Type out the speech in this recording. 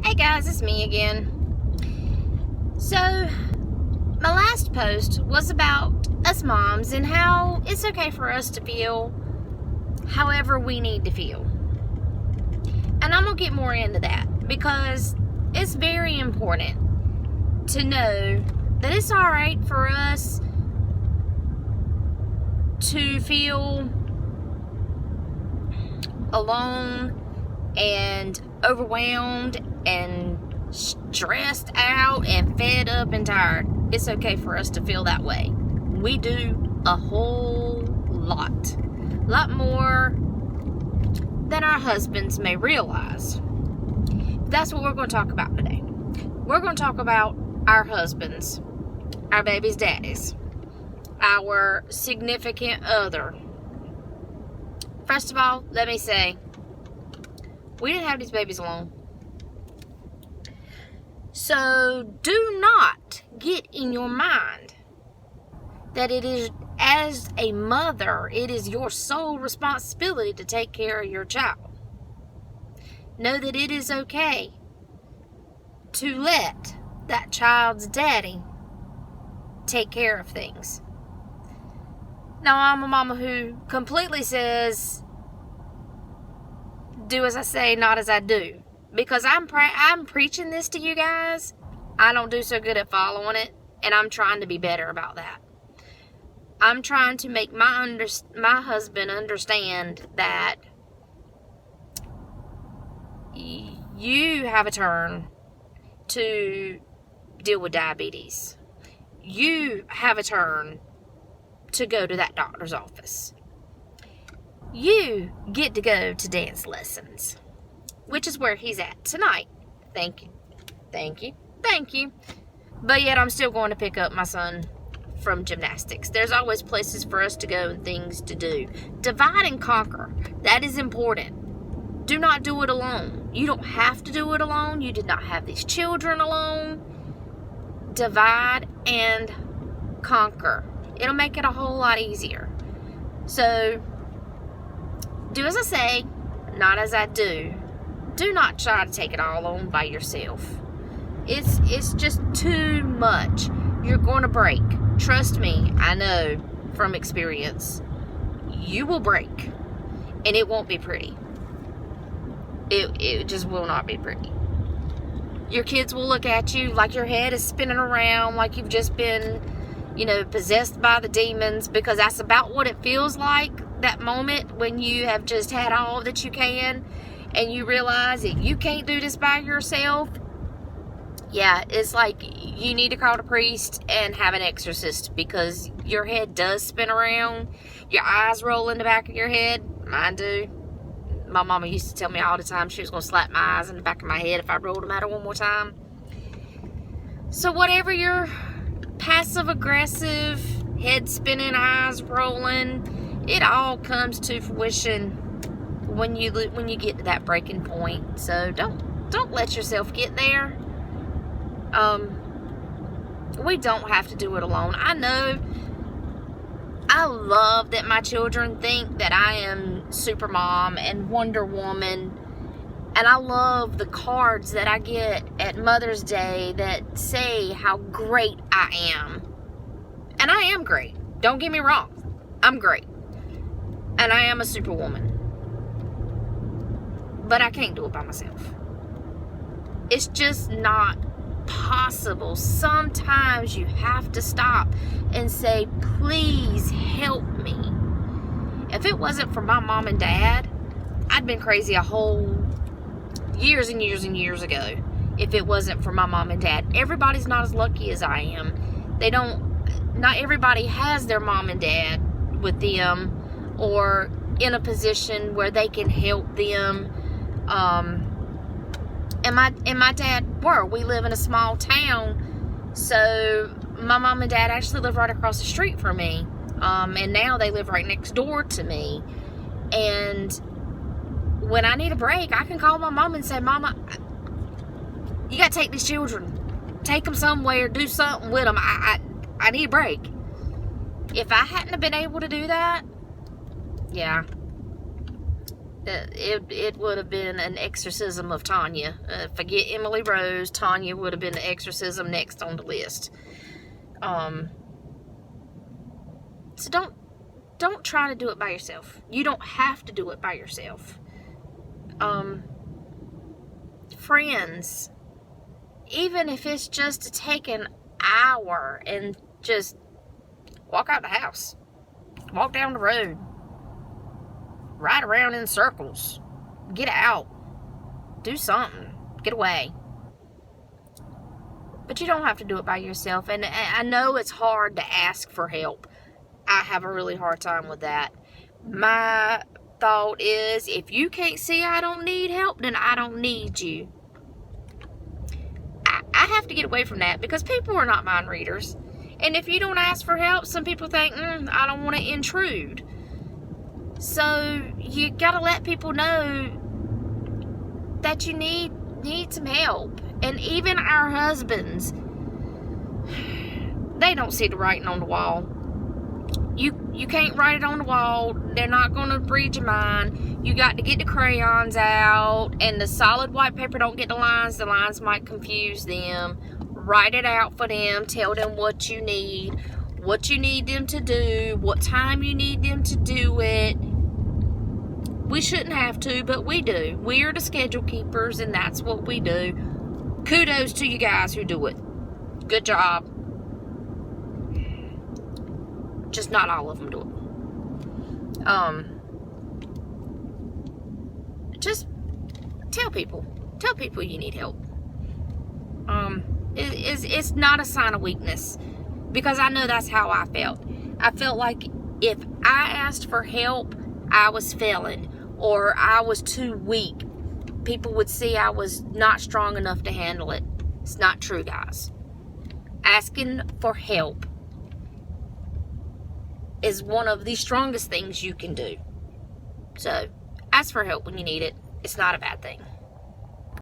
Hey guys, it's me again. So, my last post was about us moms and how it's okay for us to feel however we need to feel. And I'm going to get more into that because it's very important to know that it's alright for us to feel alone and overwhelmed and stressed out and fed up and tired. It's okay for us to feel that way. We do a whole lot more than our husbands may realize. That's what we're going to talk about today. We're going to talk about our husbands, our baby's daddies, our significant other. First of all, let me say, we didn't have these babies alone. So do not get in your mind that it is, as a mother, it is your sole responsibility to take care of your child. Know that it is okay to let that child's daddy take care of things. Now, I'm a mama who completely says, do as I say, not as I do. Because I'm preaching this to you guys. I don't do so good at following it. And I'm trying to be better about that. I'm trying to make my husband understand that you have a turn to deal with diabetes. You have a turn to go to that doctor's office. You get to go to dance lessons, which is where he's at tonight. Thank you. But yet I'm still going to pick up my son from gymnastics. There's always places for us to go and things to do. Divide and conquer. That is important. Do not do it alone. You don't have to do it alone. You did not have these children alone. Divide and conquer. It'll make it a whole lot easier. So, do as I say, not as I do. Do not try to take it all on by yourself. It's just too much. You're going to break. Trust me, I know from experience. You will break. And it won't be pretty. It just will not be pretty. Your kids will look at you like your head is spinning around, like you've just been, possessed by the demons, because that's about what it feels like, that moment when you have just had all that you can and you realize that you can't do this by yourself. Yeah, it's like you need to call a priest and have an exorcist, because your head does spin around. Your eyes roll in the back of your head. Mine do. My mama used to tell me all the time she was going to slap my eyes in the back of my head if I rolled them at her one more time. So whatever your passive-aggressive, head-spinning, eyes rolling, it all comes to fruition when you get to that breaking point. So don't let yourself get there. We don't have to do it alone. I love that my children think that I am Super Mom and Wonder Woman. And I love the cards that I get at Mother's Day that say how great I am. And I am great. Don't get me wrong. I'm great. And I am a superwoman. But I can't do it by myself. It's just not possible. Sometimes you have to stop and say, please help me. If it wasn't for my mom and dad, I'd been crazy a whole years and years and years ago. If it wasn't for my mom and dad. Everybody's not as lucky as I am. Not everybody has their mom and dad with them or in a position where they can help them. And my dad we live in a small town, so my mom and dad actually live right across the street from me, and now they live right next door to me. And when I need a break, I can call my mom and say, Mama, you gotta take these children, take them somewhere, do something with them. I need a break. If I hadn't have been able to do that, yeah, It would have been an exorcism of Tanya. Forget Emily Rose. Tanya would have been the exorcism next on the list. So don't try to do it by yourself. You don't have to do it by yourself. Friends, even if it's just to take an hour and just walk out the house, walk down the road, ride around in circles, get out, do something, get away. But you don't have to do it by yourself. And I know it's hard to ask for help. I have a really hard time with that. My thought is, if you can't see I don't need help, then I don't need you. I have to get away from that, because people are not mind readers. And if you don't ask for help, some people think, I don't want to intrude. So you gotta let people know that you need some help. And even our husbands, they don't see the writing on the wall. You can't write it on the wall. They're not going to read your mind. You got to get the crayons out, and the solid white paper don't get the lines. The lines might confuse them. Write it out for them. Tell them what you need them to do, what time you need them to do it. We shouldn't have to, but we do. We are the schedule keepers, and that's what we do. Kudos to you guys who do it. Good job. Just not all of them do it. Just tell people you need help. It's not a sign of weakness, because I know that's how I felt. I felt like if I asked for help, I was failing, or I was too weak. People would see I was not strong enough to handle it. It's not true, guys. Asking for help is one of the strongest things you can do. So, ask for help when you need it. It's not a bad thing.